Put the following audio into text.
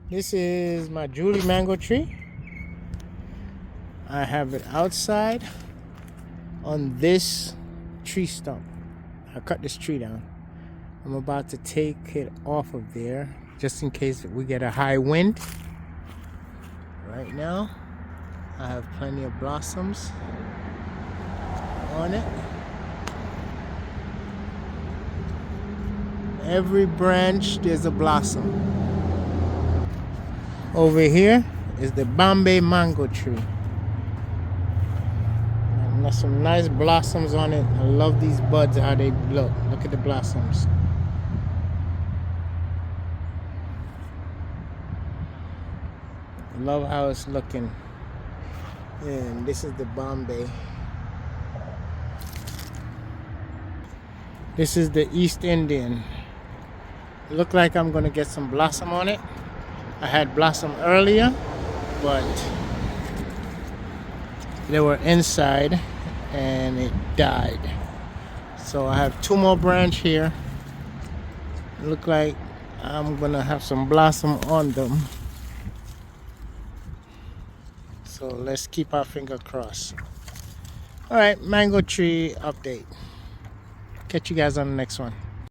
This is my Julie mango tree. I have it outside on this tree stump. I cut this tree down. I'm about to take it off of there just in case we get a high wind. Right now, I have plenty of blossoms on it. Every branch there's a blossom. Over here is the Bombay mango tree. And there's some nice blossoms on it. I love these buds, how they look. Look at the blossoms. Love how it's looking. And this is the Bombay. This is the East Indian. Look like I'm gonna get some blossom on it. I had blossom earlier, but they were inside and it died. So I have two more branches here. Look like I'm gonna have some blossom on them. So let's keep our finger crossed. All right, mango tree update. Catch you guys on the next one.